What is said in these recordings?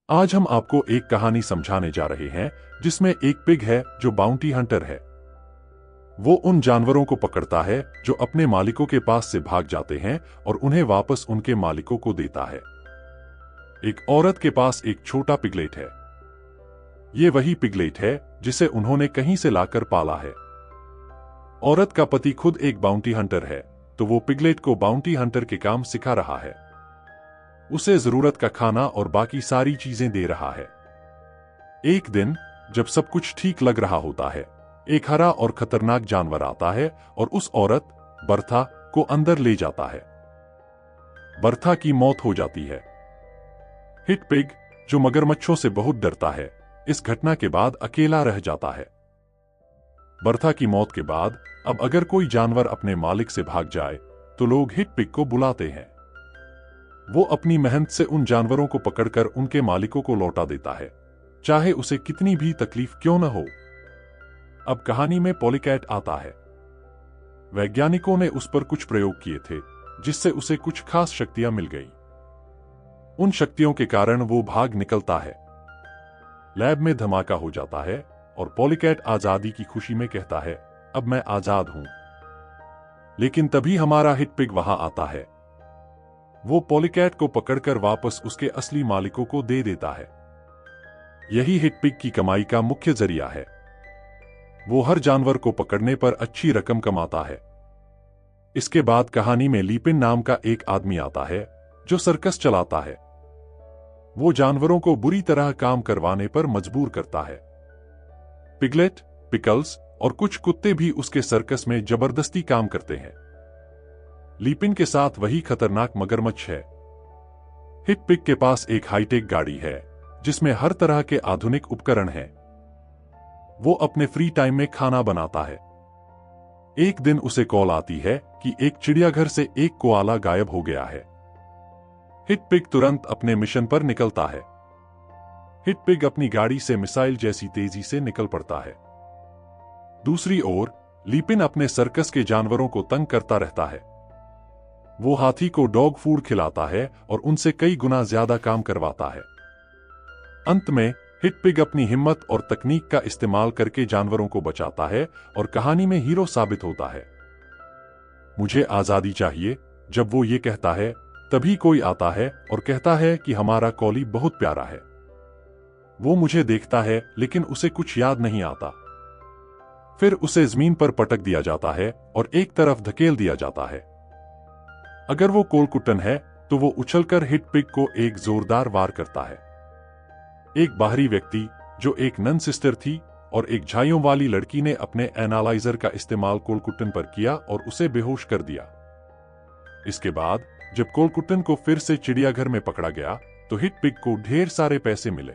आज हम आपको एक कहानी समझाने जा रहे हैं जिसमें एक पिग है जो बाउंटी हंटर है। वो उन जानवरों को पकड़ता है जो अपने मालिकों के पास से भाग जाते हैं और उन्हें वापस उनके मालिकों को देता है। एक औरत के पास एक छोटा पिगलेट है। ये वही पिगलेट है जिसे उन्होंने कहीं से लाकर पाला है। औरत का पति खुद एक बाउंटी हंटर है, तो वो पिगलेट को बाउंटी हंटर के काम सिखा रहा है। उसे जरूरत का खाना और बाकी सारी चीजें दे रहा है। एक दिन जब सब कुछ ठीक लग रहा होता है, एक हरा और खतरनाक जानवर आता है और उस औरत बर्था को अंदर ले जाता है। बर्था की मौत हो जाती है। हिट पिग, जो मगरमच्छों से बहुत डरता है, इस घटना के बाद अकेला रह जाता है। बर्था की मौत के बाद अब अगर कोई जानवर अपने मालिक से भाग जाए तो लोग हिट पिग को बुलाते हैं। वो अपनी मेहनत से उन जानवरों को पकड़कर उनके मालिकों को लौटा देता है, चाहे उसे कितनी भी तकलीफ क्यों न हो। अब कहानी में पॉलीकैट आता है। वैज्ञानिकों ने उस पर कुछ प्रयोग किए थे जिससे उसे कुछ खास शक्तियां मिल गई। उन शक्तियों के कारण वो भाग निकलता है। लैब में धमाका हो जाता है और पॉलीकैट आजादी की खुशी में कहता है, अब मैं आजाद हूं। लेकिन तभी हमारा हिट पिग वहां आता है। वो पॉलीकैट को पकड़कर वापस उसके असली मालिकों को दे देता है। यही हिट पिग की कमाई का मुख्य जरिया है। वो हर जानवर को पकड़ने पर अच्छी रकम कमाता है। इसके बाद कहानी में लीपिन नाम का एक आदमी आता है जो सर्कस चलाता है। वो जानवरों को बुरी तरह काम करवाने पर मजबूर करता है। पिगलेट, पिकल्स और कुछ कुत्ते भी उसके सर्कस में जबरदस्ती काम करते हैं। लीपिन के साथ वही खतरनाक मगरमच्छ है। हिट पिग के पास एक हाईटेक गाड़ी है जिसमें हर तरह के आधुनिक उपकरण हैं। वो अपने फ्री टाइम में खाना बनाता है। एक दिन उसे कॉल आती है कि एक चिड़ियाघर से एक कोआला गायब हो गया है। हिट पिग तुरंत अपने मिशन पर निकलता है। हिट पिग अपनी गाड़ी से मिसाइल जैसी तेजी से निकल पड़ता है। दूसरी ओर लीपिन अपने सर्कस के जानवरों को तंग करता रहता है। वो हाथी को डॉग फूड खिलाता है और उनसे कई गुना ज्यादा काम करवाता है। अंत में हिट पिग अपनी हिम्मत और तकनीक का इस्तेमाल करके जानवरों को बचाता है और कहानी में हीरो साबित होता है। मुझे आजादी चाहिए, जब वो ये कहता है तभी कोई आता है और कहता है कि हमारा कॉली बहुत प्यारा है। वो मुझे देखता है लेकिन उसे कुछ याद नहीं आता। फिर उसे जमीन पर पटक दिया जाता है और एक तरफ धकेल दिया जाता है। अगर वो कोलकुटन है तो वो उछलकर हिट पिग को एक जोरदार वार करता है। एक बाहरी व्यक्ति जो एक नन सिस्टर थी और एक झाइयों वाली लड़की ने अपने एनालाइजर का इस्तेमाल कोलकुटन पर किया और उसे बेहोश कर दिया। इसके बाद जब कोलकुटन को फिर से चिड़ियाघर में पकड़ा गया तो हिट पिग को ढेर सारे पैसे मिले।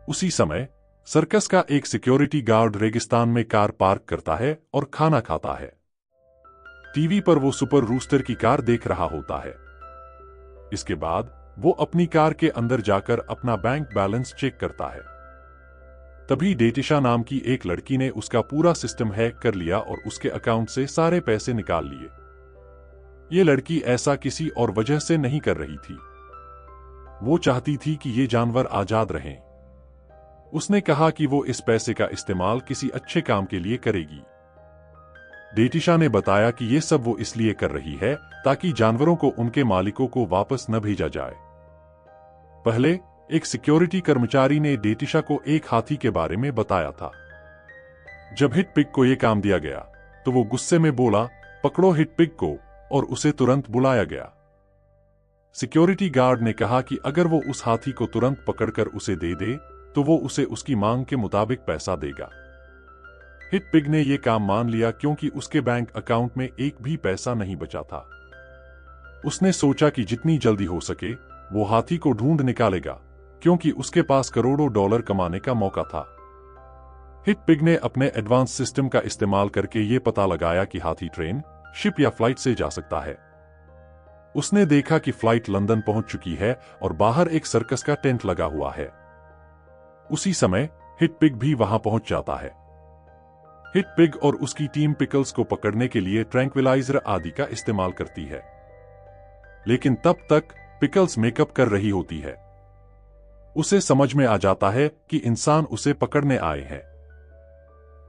उसी समय सर्कस का एक सिक्योरिटी गार्ड रेगिस्तान में कार पार्क करता है और खाना खाता है। टीवी पर वो सुपर रूस्टर की कार देख रहा होता है। इसके बाद वो अपनी कार के अंदर जाकर अपना बैंक बैलेंस चेक करता है। तभी डेटिशा नाम की एक लड़की ने उसका पूरा सिस्टम हैक कर लिया और उसके अकाउंट से सारे पैसे निकाल लिए। ये लड़की ऐसा किसी और वजह से नहीं कर रही थी। वो चाहती थी कि ये जानवर आजाद रहें। उसने कहा कि वो इस पैसे का इस्तेमाल किसी अच्छे काम के लिए करेगी। डेटिशा ने बताया कि ये सब वो इसलिए कर रही है ताकि जानवरों को उनके मालिकों को वापस न भेजा जाए। पहले एक सिक्योरिटी कर्मचारी ने डेटिशा को एक हाथी के बारे में बताया था। जब हिट पिग को यह काम दिया गया तो वो गुस्से में बोला, पकड़ो हिट पिग को, और उसे तुरंत बुलाया गया। सिक्योरिटी गार्ड ने कहा कि अगर वो उस हाथी को तुरंत पकड़कर उसे दे दे तो वो उसे उसकी मांग के मुताबिक पैसा देगा। हिट पिग ने यह काम मान लिया क्योंकि उसके बैंक अकाउंट में एक भी पैसा नहीं बचा था। उसने सोचा कि जितनी जल्दी हो सके वो हाथी को ढूंढ निकालेगा क्योंकि उसके पास करोड़ों डॉलर कमाने का मौका था। हिट पिग ने अपने एडवांस सिस्टम का इस्तेमाल करके ये पता लगाया कि हाथी ट्रेन, शिप या फ्लाइट से जा सकता है। उसने देखा कि फ्लाइट लंदन पहुंच चुकी है और बाहर एक सर्कस का टेंट लगा हुआ है। उसी समय हिट पिग भी वहां पहुंच जाता है। हिट पिग और उसकी टीम पिकल्स को पकड़ने के लिए ट्रैंक्विलाइजर आदि का इस्तेमाल करती है, लेकिन तब तक पिकल्स मेकअप कर रही होती है। उसे समझ में आ जाता है कि इंसान उसे पकड़ने आए हैं।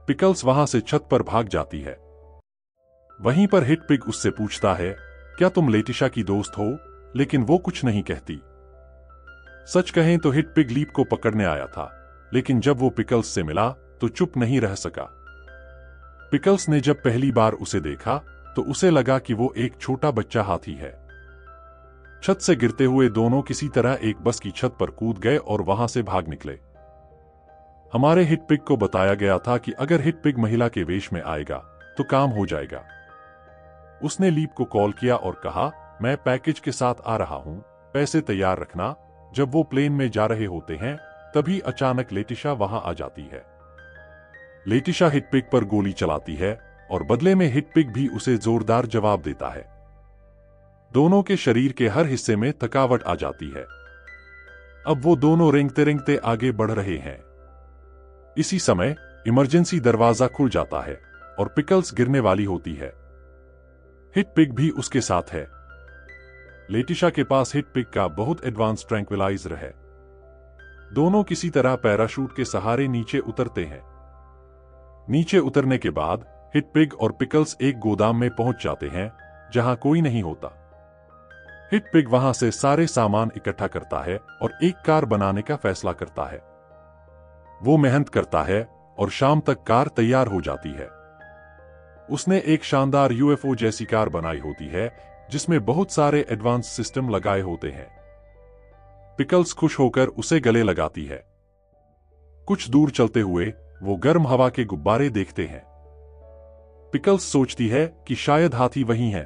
पिकल्स वहां से छत पर भाग जाती है। वहीं पर हिट पिग उससे पूछता है, क्या तुम लेटिशा की दोस्त हो? लेकिन वो कुछ नहीं कहती। सच कहें तो हिट पिग लीप को पकड़ने आया था, लेकिन जब वो पिकल्स से मिला तो चुप नहीं रह सका। पिकल्स ने जब पहली बार उसे देखा तो उसे लगा कि वो एक छोटा बच्चा हाथी है। छत से गिरते हुए दोनों किसी तरह एक बस की छत पर कूद गए और वहां से भाग निकले। हमारे हिट पिग को बताया गया था कि अगर हिट पिग महिला के वेश में आएगा तो काम हो जाएगा। उसने लीप को कॉल किया और कहा, मैं पैकेज के साथ आ रहा हूं, पैसे तैयार रखना। जब वो प्लेन में जा रहे होते हैं तभी अचानक लेटिशा वहां आ जाती है। लेटिशा हिट पिग पर गोली चलाती है और बदले में हिट पिग भी उसे जोरदार जवाब देता है। दोनों के शरीर के हर हिस्से में थकावट आ जाती है। अब वो दोनों रेंगते रेंगते आगे बढ़ रहे हैं। इसी समय इमरजेंसी दरवाजा खुल जाता है और पिकल्स गिरने वाली होती है। हिट पिग भी उसके साथ है। लेटिशा के पास हिट पिग का बहुत एडवांस ट्रैंक्विलाइजर है। दोनों किसी तरह पैराशूट के सहारे नीचे उतरते हैं। नीचे उतरने के बाद हिट पिग और पिकल्स एक गोदाम में पहुंच जाते हैं जहां कोई नहीं होता। हिट पिग वहां से सारे सामान इकट्ठा करता है और एक कार बनाने का फैसला करता है। वो मेहनत करता है और शाम तक कार तैयार हो जाती है। उसने एक शानदार यूएफओ जैसी कार बनाई होती है जिसमें बहुत सारे एडवांस सिस्टम लगाए होते हैं। पिकल्स खुश होकर उसे गले लगाती है। कुछ दूर चलते हुए वो गर्म हवा के गुब्बारे देखते हैं। पिकल्स सोचती है कि शायद हाथी वही है।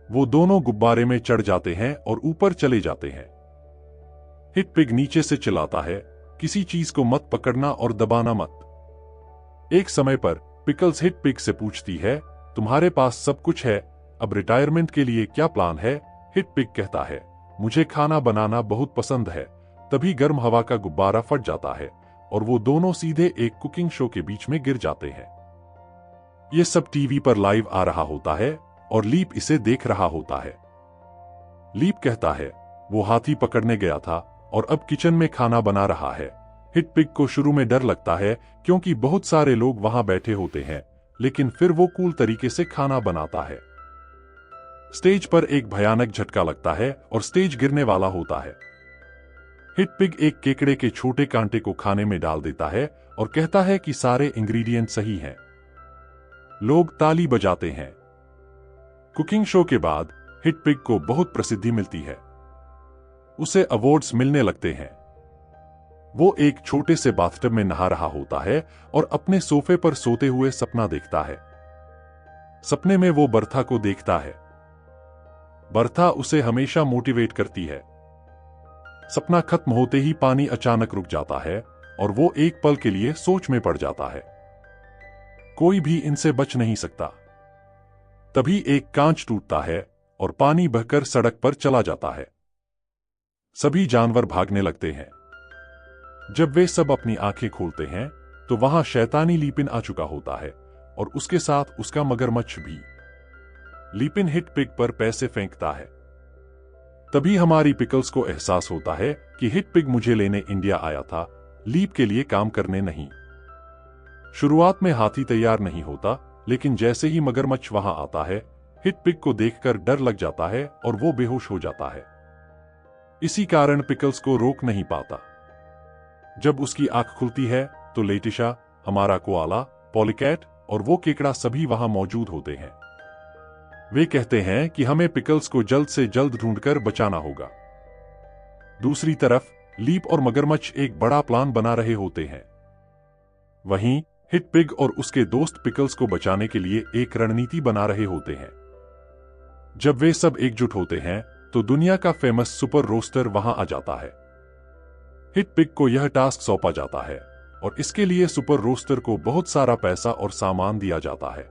वो दोनों गुब्बारे में चढ़ जाते हैं और ऊपर चले जाते हैं। हिट पिग नीचे से चिल्लाता है, किसी चीज को मत पकड़ना और दबाना मत। एक समय पर पिकल्स हिट पिग से पूछती है, तुम्हारे पास सब कुछ है, अब रिटायरमेंट के लिए क्या प्लान है? हिट पिग कहता है, मुझे खाना बनाना बहुत पसंद है। तभी गर्म हवा का गुब्बारा फट जाता है और वो दोनों सीधे एक कुकिंग शो के बीच में गिर जाते हैं। ये सब टीवी पर लाइव आ रहा होता है और लीप इसे देख रहा होता है। लीप कहता है, वो हाथी पकड़ने गया था और अब किचन में खाना बना रहा है। हिट पिग को शुरू में डर लगता है क्योंकि बहुत सारे लोग वहां बैठे होते हैं, लेकिन फिर वो कूल तरीके से खाना बनाता है। स्टेज पर एक भयानक झटका लगता है और स्टेज गिरने वाला होता है। हिट पिग एक केकड़े के छोटे कांटे को खाने में डाल देता है और कहता है कि सारे इंग्रेडिएंट सही हैं। लोग ताली बजाते हैं। कुकिंग शो के बाद हिट पिग को बहुत प्रसिद्धि मिलती है। उसे अवार्ड्स मिलने लगते हैं। वो एक छोटे से बाथटब में नहा रहा होता है और अपने सोफे पर सोते हुए सपना देखता है। सपने में वो बर्था को देखता है। बर्था उसे हमेशा मोटिवेट करती है। सपना खत्म होते ही पानी अचानक रुक जाता है और वो एक पल के लिए सोच में पड़ जाता है। कोई भी इनसे बच नहीं सकता। तभी एक कांच टूटता है और पानी बहकर सड़क पर चला जाता है। सभी जानवर भागने लगते हैं। जब वे सब अपनी आंखें खोलते हैं तो वहां शैतानी लीपिन आ चुका होता है और उसके साथ उसका मगरमच्छ भी। लीपिन हिट पिग पर पैसे फेंकता है। तभी हमारी पिकल्स को एहसास होता है कि हिट पिग मुझे लेने इंडिया आया था, लीप के लिए काम करने नहीं। शुरुआत में हाथी तैयार नहीं होता, लेकिन जैसे ही मगरमच्छ वहां आता है, हिट पिग को देखकर डर लग जाता है और वो बेहोश हो जाता है। इसी कारण पिकल्स को रोक नहीं पाता। जब उसकी आंख खुलती है तो लेटिशा, हमारा कोआला, पॉलीकैट और वो केकड़ा सभी वहां मौजूद होते हैं। वे कहते हैं कि हमें पिकल्स को जल्द से जल्द ढूंढकर बचाना होगा। दूसरी तरफ लीप और मगरमच्छ एक बड़ा प्लान बना रहे होते हैं। वहीं हिट पिग और उसके दोस्त पिकल्स को बचाने के लिए एक रणनीति बना रहे होते हैं। जब वे सब एकजुट होते हैं तो दुनिया का फेमस सुपर रोस्टर वहां आ जाता है। हिट पिग को यह टास्क सौंपा जाता है और इसके लिए सुपर रोस्टर को बहुत सारा पैसा और सामान दिया जाता है।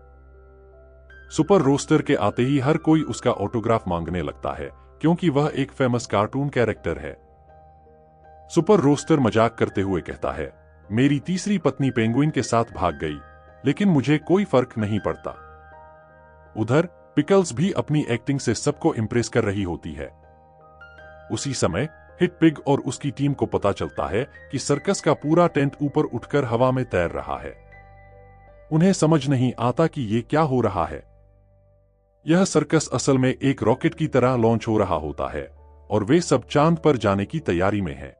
सुपर रोस्टर के आते ही हर कोई उसका ऑटोग्राफ मांगने लगता है क्योंकि वह एक फेमस कार्टून कैरेक्टर है। सुपर रोस्टर मजाक करते हुए कहता है, मेरी तीसरी पत्नी पेंगुइन के साथ भाग गई, लेकिन मुझे कोई फर्क नहीं पड़ता। उधर पिकल्स भी अपनी एक्टिंग से सबको इंप्रेस कर रही होती है। उसी समय हिट पिग और उसकी टीम को पता चलता है कि सर्कस का पूरा टेंट ऊपर उठकर हवा में तैर रहा है। उन्हें समझ नहीं आता कि ये क्या हो रहा है। यह सर्कस असल में एक रॉकेट की तरह लॉन्च हो रहा होता है और वे सब चांद पर जाने की तैयारी में हैं।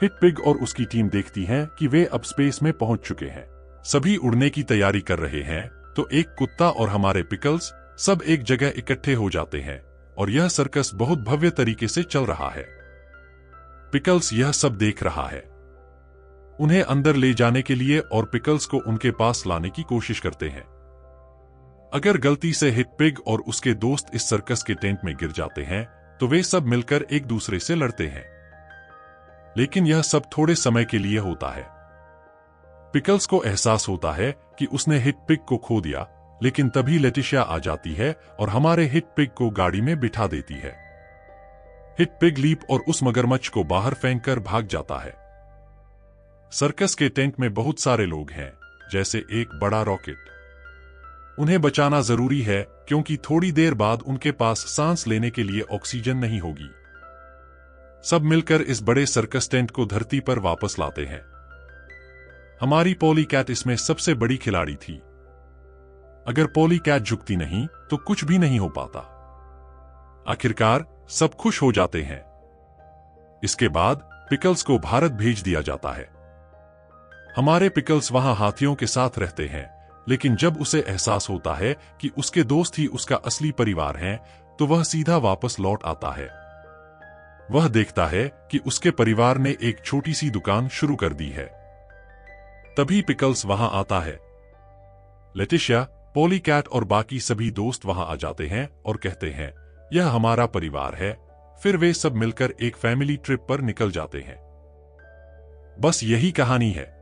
हिट पिग और उसकी टीम देखती हैं कि वे अब स्पेस में पहुंच चुके हैं। सभी उड़ने की तैयारी कर रहे हैं तो एक कुत्ता और हमारे पिकल्स सब एक जगह इकट्ठे हो जाते हैं और यह सर्कस बहुत भव्य तरीके से चल रहा है। पिकल्स यह सब देख रहा है। उन्हें अंदर ले जाने के लिए और पिकल्स को उनके पास लाने की कोशिश करते हैं। अगर गलती से हिट पिग और उसके दोस्त इस सर्कस के टेंट में गिर जाते हैं तो वे सब मिलकर एक दूसरे से लड़ते हैं। लेकिन यह सब थोड़े समय के लिए होता है। पिकल्स को एहसास होता है कि उसने हिट पिग को खो दिया, लेकिन तभी लेटिशिया आ जाती है और हमारे हिट पिग को गाड़ी में बिठा देती है। हिट पिग लीप और उस मगरमच्छ को बाहर फेंककर भाग जाता है। सर्कस के टेंट में बहुत सारे लोग हैं, जैसे एक बड़ा रॉकेट। उन्हें बचाना जरूरी है क्योंकि थोड़ी देर बाद उनके पास सांस लेने के लिए ऑक्सीजन नहीं होगी। सब मिलकर इस बड़े सर्कस टेंट को धरती पर वापस लाते हैं। हमारी पॉली कैट इसमें सबसे बड़ी खिलाड़ी थी। अगर पॉली कैट झुकती नहीं तो कुछ भी नहीं हो पाता। आखिरकार सब खुश हो जाते हैं। इसके बाद पिकल्स को भारत भेज दिया जाता है। हमारे पिकल्स वहां हाथियों के साथ रहते हैं, लेकिन जब उसे एहसास होता है कि उसके दोस्त ही उसका असली परिवार हैं, तो वह सीधा वापस लौट आता है। वह देखता है कि उसके परिवार ने एक छोटी सी दुकान शुरू कर दी है। तभी पिकल्स वहां आता है। लेटिशिया, पॉली कैट और बाकी सभी दोस्त वहां आ जाते हैं और कहते हैं, यह हमारा परिवार है। फिर वे सब मिलकर एक फैमिली ट्रिप पर निकल जाते हैं। बस यही कहानी है।